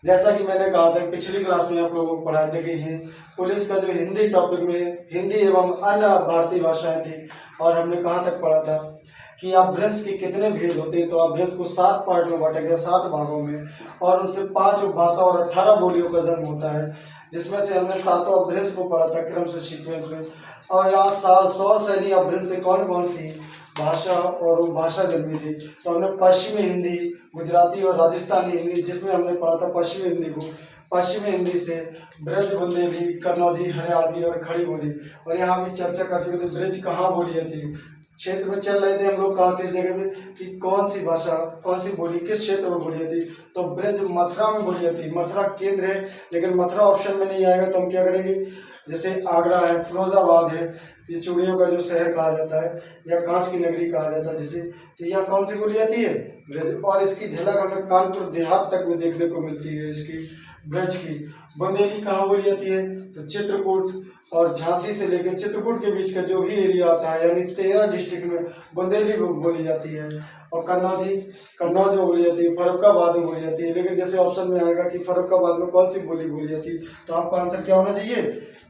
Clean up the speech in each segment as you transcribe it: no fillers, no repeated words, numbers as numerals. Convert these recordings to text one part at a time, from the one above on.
जैसा कि मैंने कहा था पिछली क्लास में आप लोगों को पढ़ाए थे कि पुलिस का जो हिंदी टॉपिक में हिंदी एवं अन्य भारतीय भाषाएं थी, और हमने कहाँ तक पढ़ा था कि अपभ्रंश के कितने भेद होते हैं। तो अपभ्रंश को 7 पार्ट में बांटा गया, 7 भागों में, और उनसे 5 उपभाषा और 18 बोलियों का जन्म होता है, जिसमें से हमने 7 अपभ्रंश को पढ़ा था क्रम से सीक्वेंस में। और यहाँ 100 शैली अपभ्रंश से कौन कौन सी भाषा और भाषा जन्मी थी। तो हमने पश्चिमी हिंदी, गुजराती और राजस्थानी हिंदी, जिसमें हमने पढ़ा था पश्चिमी हिंदी को, पश्चिमी हिंदी से ब्रज बुंदेली, कन्नौजी, हरियाणवी और खड़ी बोली। और यहाँ भी चर्चा कर चुके थे ब्रज कहाँ बोली जाती है, क्षेत्र में चल रहे थे हम लोग कहाँ किस जगह पे कि कौन सी भाषा कौन सी बोली किस क्षेत्र में बोली जाती। तो ब्रज मथुरा में बोली जाती है, मथुरा केंद्र है, लेकिन मथुरा ऑप्शन में नहीं आएगा। तो हम क्या करेंगे, जैसे आगरा है, फिरोजाबाद है, ये चूड़ियों का जो शहर कहा जाता है या कांच की नगरी कहा जाता है जिसे, तो यहाँ कौन सी बोली जाती है, ब्रज। और इसकी झलक हमें कानपुर देहात तक में देखने को मिलती है इसकी ब्रज की। बुंदेली कहाँ बोली जाती है, तो चित्रकूट और झांसी से लेकर चित्रकूट के बीच का जो भी एरिया आता है, यानी 13 डिस्ट्रिक्ट में बुंदेली बोली जाती है। और कन्नौज में बोली जाती है, फर्रुखाबाद में बोली जाती है। लेकिन जैसे ऑप्शन में आएगा कि फर्रुखाबाद में कौन सी बोली बोली जाती है, तो आपका आंसर क्या होना चाहिए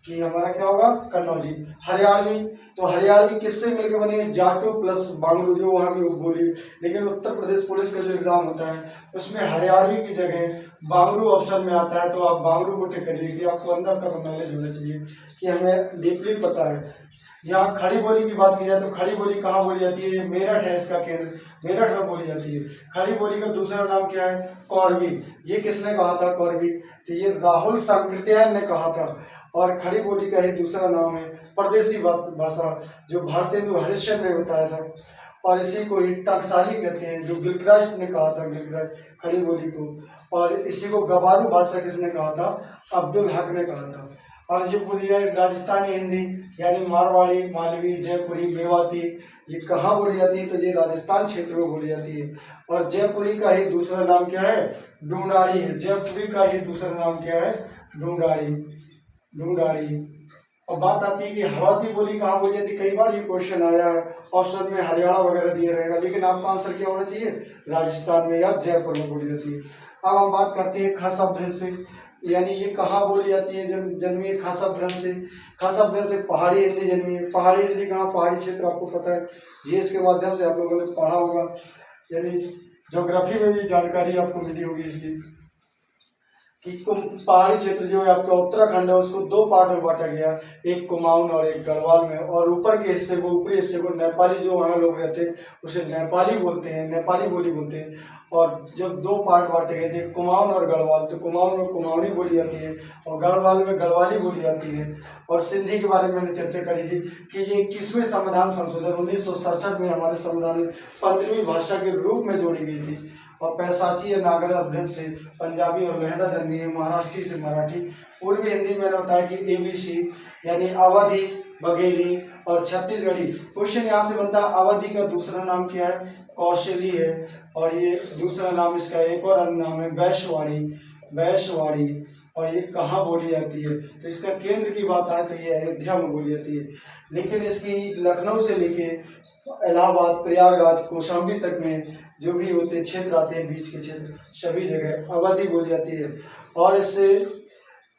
कि हमारा क्या होगा, कन्नौजी। हरियाणवी, तो हरियाणवी किससे मिलकर बनी है, जाटो प्लस बांग्लू, जो वहाँ की बोली। लेकिन उत्तर प्रदेश पुलिस का जो एग्जाम होता है उसमें हरियाणवी की जगह बांग्लू ऑप्शन में आता है। तो आप बांग्लू को टिक करिए कि आपको अंदर तक नॉलेज होना चाहिए कि हमें डीपली पता है। यहाँ खड़ी बोली की बात की जाए तो खड़ी बोली कहाँ बोली जाती है, मेरठ है इसका केंद्र, मेरठ में बोली जाती है। खड़ी बोली का दूसरा नाम क्या है, कौरवी। ये किसने कहा था कौरवी, तो ये राहुल सांकृत्यायन ने कहा था। और खड़ी बोली का ही दूसरा नाम है परदेसी भाषा, जो भारतेंदु हरिश्चंद्र ने बताया था। और इसी को ही टकसाली कहते हैं, जो गिलक्रास्ट ने कहा था, गिलक्रास्ट खड़ी बोली को। और इसी को गवारू भाषा किसने कहा था, अब्दुल हक ने कहा था। और ये बोली है राजस्थानी हिंदी, यानी मारवाड़ी, मालवी, जयपुरी, मेवाती, ये कहाँ बोली जाती है, तो ये राजस्थान क्षेत्र में बोली जाती है। और जयपुरी का ही दूसरा नाम क्या है, ढूंढाड़ी है। जयपुरी का ही दूसरा नाम क्या है, ढूंढाड़ी। और बात आती है कि हवाती बोली कहाँ बोली जाती है, कई बार ये क्वेश्चन आया है, ऑप्शन में हरियाणा वगैरह दिया रहेगा, लेकिन आपका आंसर क्या होना चाहिए, राजस्थान में या जयपुर में बोली जाती है। अब हम बात करते हैं खासा भ्रंश से, यानी ये कहाँ बोली जाती है, जन्मी है खासा भ्रंश से। खासा भ्रंश से पहाड़ी हिंदी जन्मी है। पहाड़ी हिंदी कहाँ, पहाड़ी क्षेत्र आपको पता है, जीएस के माध्यम से आप लोगों ने पढ़ा होगा, यानी ज्योग्राफी में भी जानकारी आपको मिली होगी इसकी कि पहाड़ी क्षेत्र जो है आपका उत्तराखंड है, उसको 2 पार्ट में बांटा गया, एक कुमाऊन और एक गढ़वाल में। और ऊपर के हिस्से को, ऊपरी हिस्से को नेपाली, जो वहाँ लोग रहते हैं उसे नेपाली बोलते हैं, नेपाली बोली बोलते हैं। और जब 2 पार्ट बांटे गए थे, कुमाऊन और गढ़वाल, तो कुमाऊन में कुमाऊनी बोली जाती है और गढ़वाल में गढ़वाली बोली जाती है। और सिंधी के बारे में मैंने चर्चा करी थी कि ये 21वें संविधान संशोधन 1967 में हमारे संविधान में 15वीं भाषा के रूप में जोड़ी गई थी। और पैसाची या नागर अपभ्रंश से पंजाबी और लहदा जन्मी है, महाराष्ट्री से मराठी। पूर्वी हिंदी मैंने बताया कि ABC, यानी अवधी, बघेली और छत्तीसगढ़ी। क्वेश्चन यहाँ से बनता है, अवधि का दूसरा नाम क्या है, कौशली है। और ये दूसरा नाम इसका एक और अन्य नाम है वैश्यवाड़ी। और ये कहाँ बोली जाती है, तो इसका केंद्र की बात आए तो ये अयोध्या में बोली जाती है। लेकिन इसकी लखनऊ से लेके इलाहाबाद, प्रयागराज, कौशाम्बी तक में जो भी होते क्षेत्र आते हैं, बीच के क्षेत्र, सभी जगह अवधि बोली जाती है। और इससे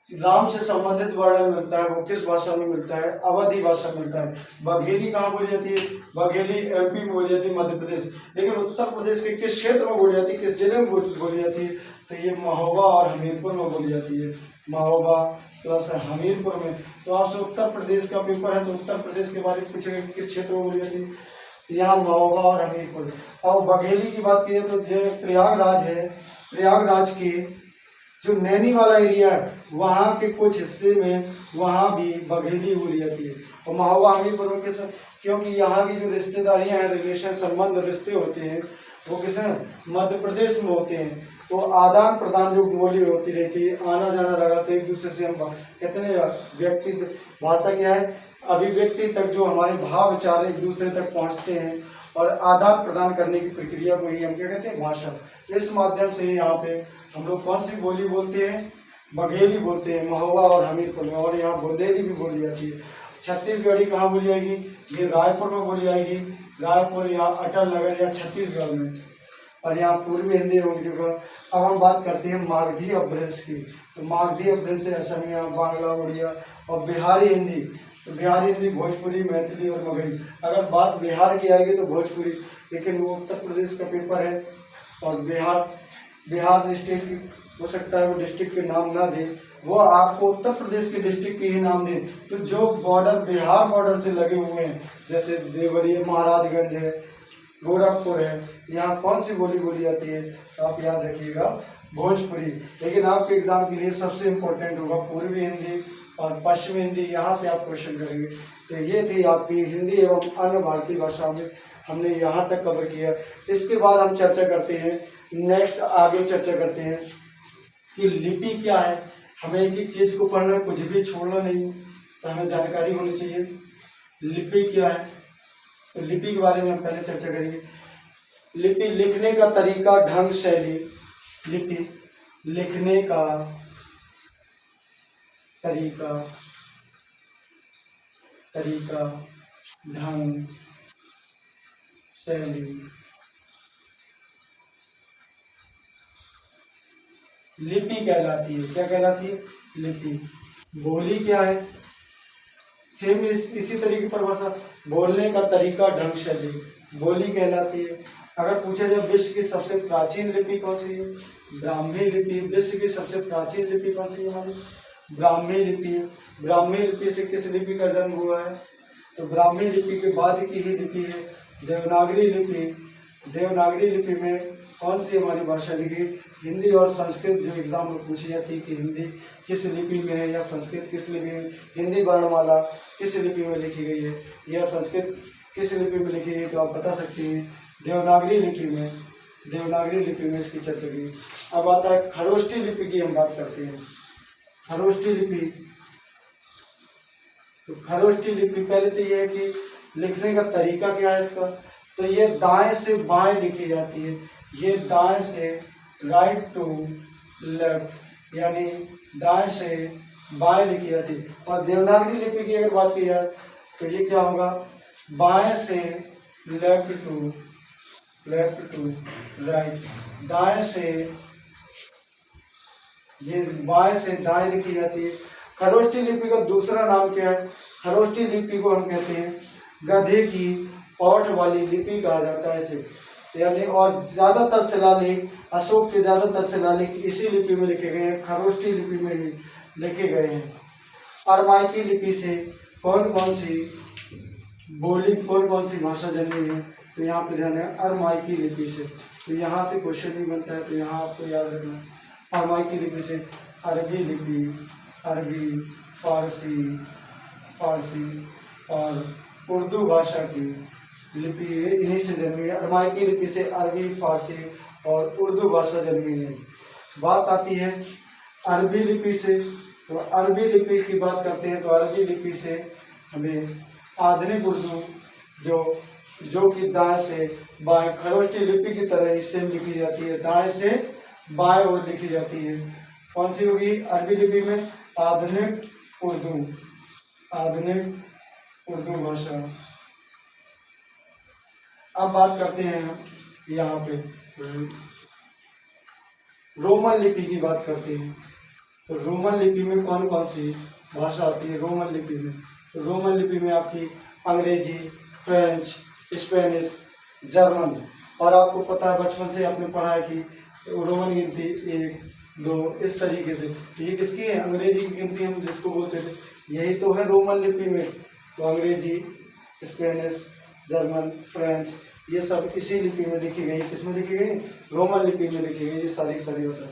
राम से संबंधित वर्णन मिलता है, वो किस भाषा में मिलता है, अवधी भाषा में मिलता है। बघेली कहाँ बोली जाती है, बघेली MP में बोली जाती है, मध्य प्रदेश। लेकिन उत्तर प्रदेश के किस क्षेत्र में बोली जाती है, किस जिले में बोली जाती है, तो ये महोबा और हमीरपुर में बोली जाती है, महोबा प्लस हमीरपुर में। तो आपसे उत्तर प्रदेश का पेपर है तो उत्तर प्रदेश के बारे में पूछेगा किस क्षेत्र में बोली जाती है, तो यहाँ महोबा और हमीरपुर। और बघेली की बात की तो जो प्रयागराज है, प्रयागराज के जो नैनी वाला एरिया है वहाँ के कुछ हिस्से में वहाँ भी बघेली बोली जाती है। और महोबा हमीरपुर में किस, क्योंकि यहाँ की जो रिश्तेदारियाँ हैं, रिलेशन संबंध रिश्ते होते हैं, वो किस मध्य प्रदेश में होते हैं। तो आदान प्रदान जो बोली होती रहती है, आना जाना लगा, तो एक दूसरे से हम कहते हैं व्यक्ति, भाषा क्या है, अभिव्यक्ति तक जो हमारे भाव विचार एक दूसरे तक पहुँचते हैं और आदान प्रदान करने की प्रक्रिया को ही हम क्या कहते हैं, भाषा। इस माध्यम से यहाँ पे हम लोग कौन सी बोली बोलते हैं, बघेली बोलते हैं, महोबा और हमीरपुर में। और यहाँ बुंदेली भी बोली जाती है। छत्तीसगढ़ी कहाँ बोली जाएगी, ये रायपुर में बोली जाएगी, रायपुर या अटल नगर या छत्तीसगढ़ में। और यहाँ पूर्वी हिंदी हो चुका। अब हम बात करते हैं मागधी अपभ्रंश की। तो मागधी अपभ्रंश से असमिया, बांग्ला, उड़िया और बिहारी हिंदी। तो बिहारी हिंदी भोजपुरी, मैथिली और मगही। अगर बात बिहार की आएगी तो भोजपुरी, लेकिन वो उत्तर प्रदेश का पेपर है और बिहार डिस्ट्रिक्ट हो सकता है वो डिस्ट्रिक्ट के नाम ना दे, वो आपको उत्तर प्रदेश के डिस्ट्रिक्ट के ही नाम दे। तो जो बॉर्डर बिहार बॉर्डर से लगे हुए हैं, जैसे देवरिया, महाराजगंज है, गोरखपुर है, यहाँ कौन सी बोली बोली जाती है? तो आप याद रखिएगा भोजपुरी। लेकिन आपके एग्जाम के लिए सबसे इम्पोर्टेंट होगा पूर्वी हिंदी और पश्चिमी हिंदी, यहाँ से आप क्वेश्चन करेंगे। तो ये थी आपकी हिंदी एवं अन्य भारतीय भाषाओं में, हमने यहाँ तक कवर किया। इसके बाद हम चर्चा करते हैं, नेक्स्ट आगे चर्चा करते हैं कि लिपि क्या है। हमें एक एक चीज़ को पढ़ना है, कुछ भी छोड़ना नहीं, तो हमें जानकारी होनी चाहिए लिपि क्या है। तो लिपि के बारे में हम पहले चर्चा करेंगे। लिपि लिखने का तरीका, ढंग, शैली। लिपि लिखने का तरीका, ढंग, शैली। लिपि कहलाती है, क्या कहलाती है? लिपि। बोली क्या है? सेम इसी तरीके पर भाषा, बोलने का तरीका, ढंग, शैली, बोली कहलाती है। अगर पूछा जाए विश्व की सबसे प्राचीन लिपि कौन सी है? ब्राह्मी लिपि। विश्व की सबसे प्राचीन लिपि कौन सी है हमारी? ब्राह्मी लिपि है। ब्राह्मी लिपि से किस लिपि का जन्म हुआ है? तो ब्राह्मी लिपि के बाद की ही लिपि है देवनागरी लिपि। देवनागरी लिपि में कौन सी हमारी भाषा लिखी? हिंदी और संस्कृत जो एग्जाम में पूछी जाती है कि हिंदी किस लिपि में है या संस्कृत किस लिपि में, हिंदी वर्णमाला किस लिपि में लिखी गई है या संस्कृत किस लिपि में लिखी गई, तो आप बता सकते हैं देवनागरी लिपि में। देवनागरी लिपि में इसकी चर्चा की। अब आता है खरोष्ठी लिपि की, हम बात करते हैं खरोष्ठी लिपि। तो खरोष्ठी लिपि पहले तो ये है कि लिखने का तरीका क्या है इसका? तो ये दाएं से बाएं लिखी जाती है। ये दाएं से राइट टू लेफ्ट, यानी दाएं से बाएं लिखी जाती है। और देवनागरी लिपि की अगर बात की जाए तो ये क्या होगा? बाएं से लेफ्ट टू राइट, दाएं से, ये बाएं से दाएं लिखी जाती है। खरोष्ठी लिपि का दूसरा नाम क्या है? खरोष्ठी लिपि को हम कहते हैं गधे की पौठ वाली लिपि कहा जाता है इसे, यानी और ज्यादातर शिलालेख, अशोक के ज्यादातर शिलालेख इसी लिपि में लिखे गए हैं, खरोष्ठी लिपि में ही लिखे गए हैं। अरमाइकी लिपि से कौन कौन सी बोली, कौन कौन सी भाषा जन्मी है? तो यहाँ पे ध्यान है अरमाइकी लिपि से। तो यहाँ से क्वेश्चन भी बनता है, तो यहाँ आपको याद रखना है अरमाइकी लिपि से अरबी लिपि, अरबी, फारसी और उर्दू भाषा की लिपि इन्हीं से जन्मी है। अरमाइकी लिपि से अरबी, फारसी और उर्दू भाषा जन्मी है। बात आती है अरबी लिपि से। तो अरबी लिपि की बात करते हैं तो अरबी लिपि से हमें आधुनिक उर्दू जो कि दाएं से बाएं, खरोष्ठी लिपि की तरह ही सेम लिखी जाती है, दाएं से बाएं ओर लिखी जाती है। कौन सी होगी अरबी लिपि में? आधुनिक उर्दू भाषा। अब बात करते हैं हम यहाँ पे रोमन लिपि की बात करते हैं। तो रोमन लिपि में कौन कौन सी भाषा आती है रोमन लिपि में? तो रोमन लिपि में आपकी अंग्रेजी, फ्रेंच, स्पेनिश, जर्मन। और आपको पता है बचपन से आपने पढ़ा है कि रोमन गिनती 1, 2 इस तरीके से। ये किसकी है? अंग्रेजी की गिनती हम जिसको बोलते थे, यही तो है रोमन लिपि में। तो अंग्रेजी, स्पेनिश, जर्मन, फ्रेंच ये सब इसी लिपि में लिखी गई। किसमें लिखी गई? रोमन लिपि में लिखी गई, ये सारी भाषा।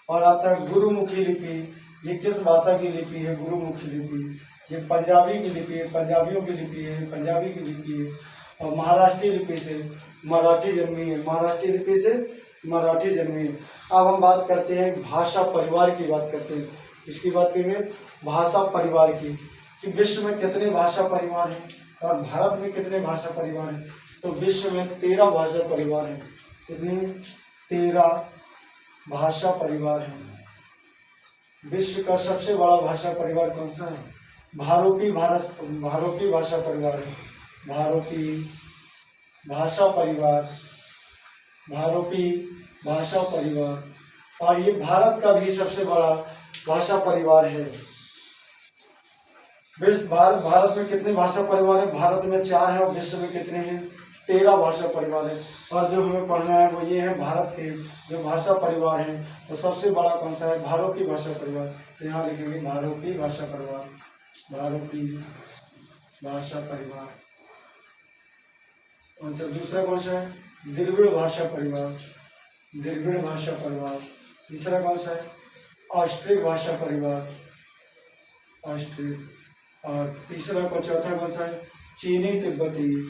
और आता है गुरुमुखी लिपि। ये किस भाषा की लिपि है? गुरुमुखी लिपि। ये पंजाबी की लिपि है, पंजाबियों की लिपि है, पंजाबी की लिपि है। और महाराष्ट्रीय लिपि से मराठी जन्मी है, महाराष्ट्रीय लिपि से मराठी जन्मी है। अब हम बात करते हैं भाषा परिवार की बात करते हैं। इसकी बात करेंगे भाषा परिवार की, कि विश्व में कितने भाषा परिवार हैं और भारत में कितने भाषा परिवार हैं। तो विश्व में 13 भाषा परिवार हैं। कितनी? 13 भाषा परिवार हैं। विश्व का सबसे बड़ा भाषा परिवार कौन सा है? भारोपी भाषा परिवार है। भारोपी भाषा परिवार भारोपी भाषा परिवार, और ये भारत का भी सबसे बड़ा भाषा परिवार है। भारत में कितने भाषा परिवार है? भारत में 4 है, और विश्व में कितने हैं? 13 भाषा परिवार है। और जो हमें पढ़ना है वो ये है, भारत के जो भाषा परिवार है तो सबसे बड़ा कौन सा है? भारोपी भाषा परिवार। तो यहाँ लिखेंगे भारोपी भाषा परिवार, भारोपी भाषा परिवार। कौन सा दूसरा कौन सा है? द्रविड़ भाषा परिवार, द्रविड़ भाषा परिवार। तीसरा कौन सा है? ऑस्ट्रिक भाषा परिवार, ऑस्ट्रिक। और तीसरा को चौथा कौन सा है? चीनी तिब्बती,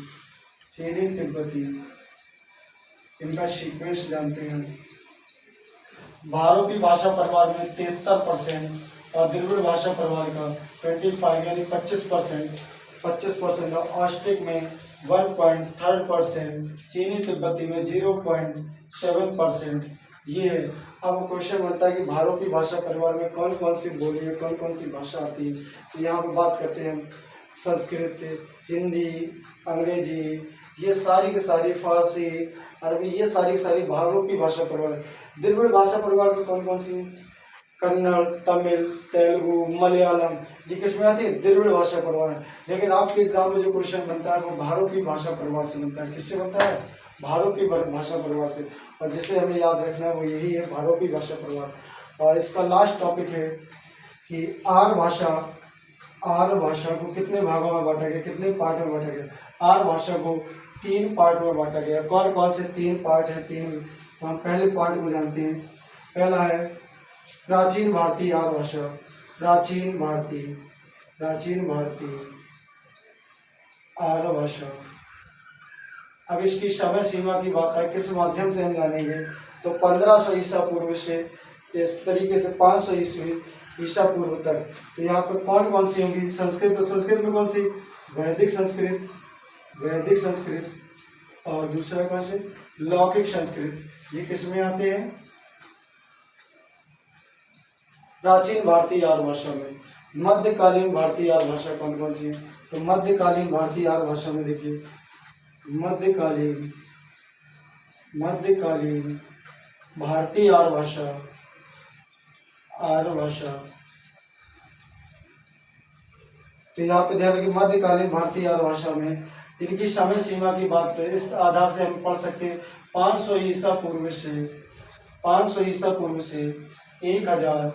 चीनी तिब्बती। इनका सीक्वेंस जानते हैं। भारोपी भाषा परिवार में 73% और द्रविड़ भाषा परिवार का 25 यानी 25%, और ऑस्ट्रिक में 1.3%, चीनी तिब्बती में 0.7%। ये है। अब क्वेश्चन बनता है कि भारोपी भाषा परिवार में कौन कौन सी बोली है, कौन कौन सी भाषा आती है। तो यहाँ पर बात करते हैं संस्कृत, हिंदी, अंग्रेजी, ये सारी की सारी, फारसी, अरबी, ये सारी की सारी भारोपी भाषा परिवार। द्रविड़ भाषा परिवार में कौन कौन सी? कन्नड़, तमिल, तेलुगु, मलयालम, ये किस में आती है? द्रविड़ भाषा परिवार है। लेकिन आपके एग्जाम में जो क्वेश्चन बनता है वो भारोपी भाषा परिवार से बनता है। किससे बनता है? भारोपी भाषा परिवार से। और जिसे हमें याद रखना है वो यही है, भारोपी भाषा परिवार। और इसका लास्ट टॉपिक है कि आर्य भाषा को कितने भागों में बांटा गया, कितने पार्ट में बांटा गया? आर्य भाषा को 3 पार्ट में बांटा गया। कौन कौन से 3 पार्ट हैं? 3। तो हम पहले पार्ट को जानते हैं। पहला है प्राचीन भारतीय आर्य भाषा, प्राचीन भारतीय आर्य भाषा। अब इसकी समय सीमा की बात है, किस माध्यम से हम जानेंगे? तो 1500 ईसा पूर्व से इस तरीके से 500 ईसा पूर्व तक। तो यहाँ पर कौन कौन सी होंगी? संस्कृत। तो संस्कृत में कौन सी? वैदिक संस्कृत, और दूसरा कौन से? लौकिक संस्कृत। ये किस में आते हैं? प्राचीन भारतीय आर्य भाषा में। मध्यकालीन भारतीय आर्य भाषा कौन कौन सी है? तो मध्यकालीन भारतीय आर्य भाषा में देखिए, मध्यकालीन भारतीय आर्य भाषा। तो यहाँ पे ध्यान रखिए, मध्यकालीन भारतीय आर्य भाषा में इनकी समय सीमा की बात करें, इस आधार से हम पढ़ सकते हैं 500 ईसा पूर्व से 1000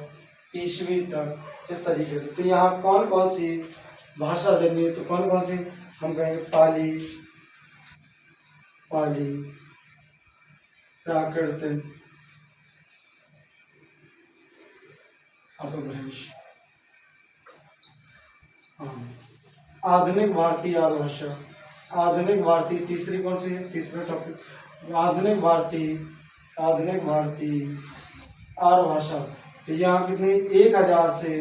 ईस्वी तक, इस तरीके से। तो यहाँ कौन कौन सी भाषा जन्मी है? तो कौन कौन सी? हम कहेंगे पाली, प्राकृत, अपभ्रंश। आधुनिक भारतीय आर्य भाषा, आधुनिक भारतीय। तीसरी कौन सी है? तीसरा टॉपिक आधुनिक भारतीय आर्य भाषा। तो यहाँ कितनी? 1000 से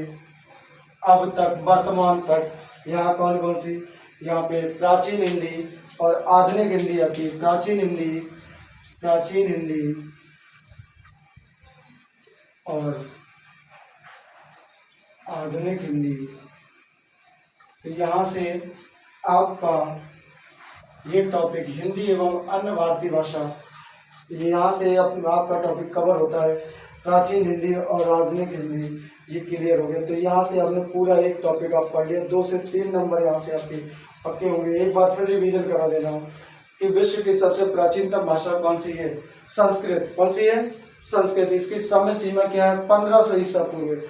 अब तक, वर्तमान तक। यहाँ कौन कौन सी? यहाँ पे प्राचीन हिंदी और आधुनिक हिंदी आती है। प्राचीन हिंदी और आधुनिक हिंदी। तो यहाँ से आपका ये टॉपिक हिंदी एवं अन्य भारतीय भाषा, यहाँ से आपका टॉपिक कवर होता है। प्राचीन हिंदी और आधुनिक हिंदी, ये क्लियर हो गया। तो यहाँ से आपने पूरा एक टॉपिक आप पढ़ लिया। 2 से 3 नंबर यहाँ से आपके पक्के होंगे। एक बार फिर रिवीजन करा देना हूँ कि विश्व की सबसे प्राचीनतम भाषा कौन सी है? संस्कृत। कौन सी है? संस्कृत। इसकी समय सीमा क्या है? 1500 ईसा पूर्व।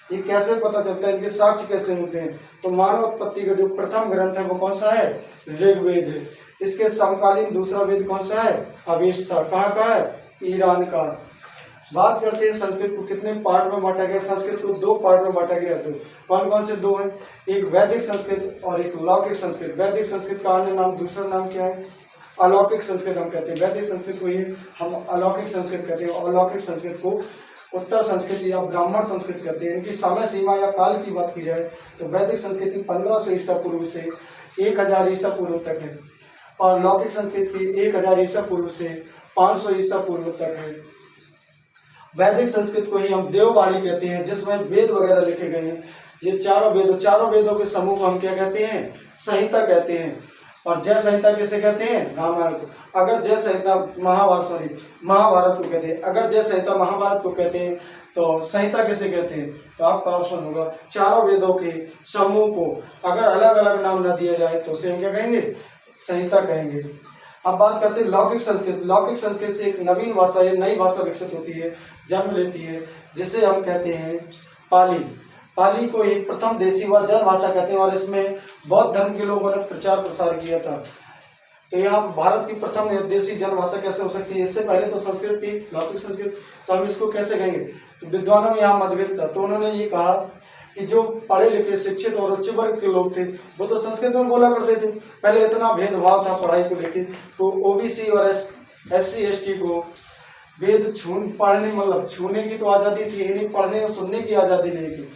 ये कैसे पता चलता है? इनके साक्ष्य कैसे मिलते हैं? तो मानव उत्पत्ति का जो प्रथम ग्रंथ है वो कौन सा है? ऋग्वेद है। इसके समकालीन दूसरा वेद कौन सा है? अवेस्ता। कहाँ का है? ईरान का। बात करते हैं संस्कृत को कितने पार्ट में बांटा गया। संस्कृत को 2 पार्ट में बांटा गया। तो कौन कौन से 2 हैं? एक वैदिक संस्कृत और एक लौकिक संस्कृत। वैदिक संस्कृत का अन्य नाम, दूसरा नाम क्या है? अलौकिक संस्कृत हम कहते हैं। वैदिक संस्कृत को ही हम अलौकिक संस्कृत कहते हैं। अलौकिक संस्कृत को उत्तर संस्कृत या ब्राह्मण संस्कृत कहते हैं। इनकी समय सीमा या काल की बात की जाए तो वैदिक संस्कृति 1500 ईसा पूर्व से 1000 ईसा पूर्व तक है, और लौकिक संस्कृत की 1000 ईसा पूर्व से 500 ईसा पूर्व तक है। वैदिक संस्कृत को ही हम देववाणी कहते हैं, जिसमें वेद वगैरह लिखे गए हैं। ये चारों वेदों के समूह को हम क्या कहते हैं? संहिता कहते हैं। और जय संहिता किसे कहते हैं? रामायण को। अगर जय संहिता महाभारत को कहते हैं। अगर जय संहिता महाभारत को कहते हैं तो संहिता किसे कहते हैं? तो आपका ऑप्शन होगा चारों वेदों के समूह को अगर अलग अलग नाम न दिया जाए तो उसे हम क्या कहेंगे? संहिता कहेंगे। अब बात करते हैं लौकिक संस्कृत। लौकिक संस्कृत से एक नवीन भाषा या नई भाषा विकसित होती है, जन्म लेती है, जिसे हम कहते हैं पाली। पाली को एक प्रथम देशी व जन भाषा कहते हैं और इसमें बौद्ध धर्म के लोगों ने प्रचार प्रसार किया था। तो यहाँ भारत की प्रथम देशी जन भाषा कैसे हो सकती है? इससे पहले तो संस्कृत थी, लौकिक संस्कृत, तो हम इसको कैसे कहेंगे? तो विद्वानों में यहाँ मतभेद था। तो उन्होंने ये कहा कि जो पढ़े लिखे शिक्षित और उच्च वर्ग के लोग थे वो तो संस्कृत में बोला करते थे। पहले इतना भेदभाव था पढ़ाई को लेकर, तो ओबीसी और SC ST को वेद पढ़ने मतलब छूने की तो आज़ादी थी, इन्हीं पढ़ने और सुनने की आज़ादी नहीं थी।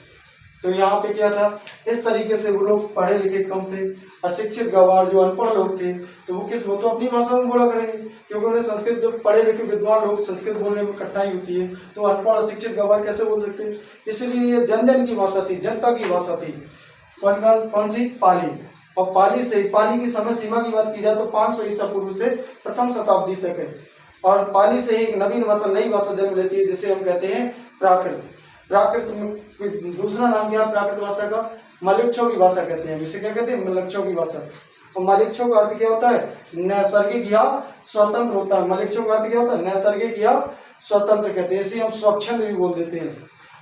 तो यहाँ पे क्या था, इस तरीके से वो लोग पढ़े लिखे कम थे, अशिक्षित गंवार जो अनपढ़ लोग थे तो वो तो अपनी भाषा में बोला करेंगे, क्योंकि उन्हें संस्कृत, जो पढ़े लिखे विद्वान लोग संस्कृत बोलने में कठिनाई होती है तो अनपढ़ अशिक्षित गंवार कैसे बोल सकते हैं? इसलिए ये जन जन की भाषा थी, जनता की भाषा थी। कौन सी? पाली। और पाली की समय सीमा की बात की जाए तो 500 ईसा पूर्व से प्रथम शताब्दी तक है। और पाली से एक नवीन भाषा, नई भाषा जन्म लेती है, जिसे हम कहते हैं प्राकृत। प्राकृत में दूसरा नाम क्या है प्राकृत भाषा का? मलिक्षों की भाषा कहते हैं। इसे क्या कहते हैं? मलिक्षों की भाषा। और मलिक्षों का अर्थ क्या होता है? नैसर्गिक या स्वतंत्र होता है। मलिक्षों का अर्थ क्या होता है? नैसर्गिक या स्वतंत्र कहते हैं। इसे हम स्वच्छंद भी बोल देते हैं।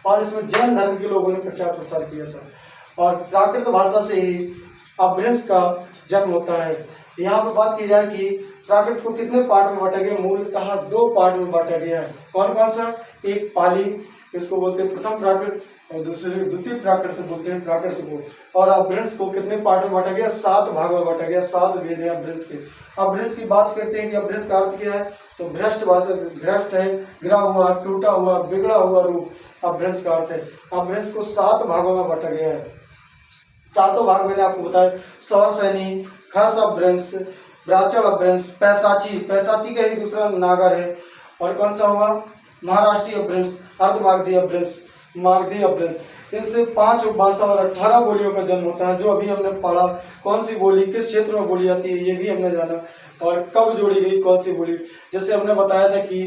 और इसमें जैन धर्म के लोगों ने प्रचार प्रसार किया था। और प्राकृत भाषा से ही अपभ्रंश का जन्म होता है। यहाँ पर बात की जाए कि प्राकृत को कितने पार्ट में बांटा गया? मूलतः 2 पार्ट में बांटा गया है। कौन कौन सा? एक पाली, इसको बोलते हैं प्रथम प्राकृत, और दूसरे द्वितीय प्राकृत बोलते हैं प्राकृत को। और अपभ्रंश को कितने पार्ट में बांटा गया? 7 भाग में बांटा गया। 7 वेद है अपभ्रंश के। अपभ्रंश की बात करते हैं कि अपभ्रंश का अर्थ क्या है? तो भ्रष्ट भाषा, भ्रष्ट है, गिरा हुआ, टूटा हुआ, बिगड़ा हुआ रूप अपभ्रंश का अर्थ है। अपभ्रंश को 7 भागों में बांटा गया है। 7 भाग मैंने आपको बताया। सौर सैनी, खस अपभ्रंश, ब्राचल अपभ्रंश, पैसाची, पैसाची का ही दूसरा नागर है। और कौन सा होगा? महाराष्ट्रीय अपभ्रंश, अर्धमागधी अपभ्रंश, मागधी अपभ्रंश। इनसे 5 उपभाषा और 18 बोलियों का जन्म होता है, जो अभी हमने पढ़ा। कौन सी बोली किस क्षेत्र में बोली जाती है ये भी हमने जाना, और कब जोड़ी गई कौन सी बोली। जैसे हमने बताया था कि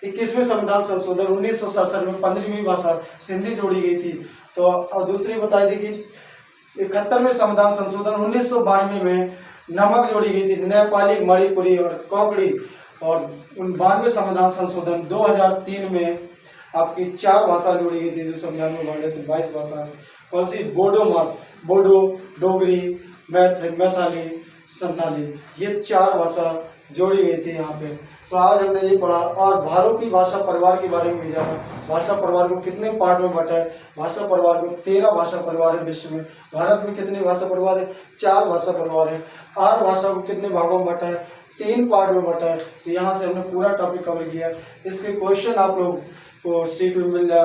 21वें संविधान संशोधन 1967 में 15वीं भाषा सिंधी जोड़ी गई थी। तो और दूसरी बताई थी कि 71वें संविधान संशोधन 1992 में नमक जोड़ी गई थी, नेपाली, मणिपुरी और कोंकणी। और 92वें संविधान संशोधन 2003 में आपकी 4 भाषा जोड़ी गई थी, जो संविधान में बांटे थे 22 भाषा से। कौन सी? बोडो, डोगरी, मैथाली, संथाली, ये 4 भाषा जोड़ी गई थी यहाँ पे। तो आज हमने ये पढ़ा। और भारतीय भाषा परिवार के बारे में भी जाना। भाषा परिवार को कितने पार्ट में बांटा है? भाषा परिवार को 13 भाषा परिवार है विश्व में। भारत में कितने भाषा परिवार है? 4 भाषा परिवार है। 8 भाषा को कितने भागों में बांटा है? 3 पार्ट में बांटा है। तो यहाँ से हमने पूरा टॉपिक कवर किया। इसके क्वेश्चन आप लोग को शीट में मिल जाएगा।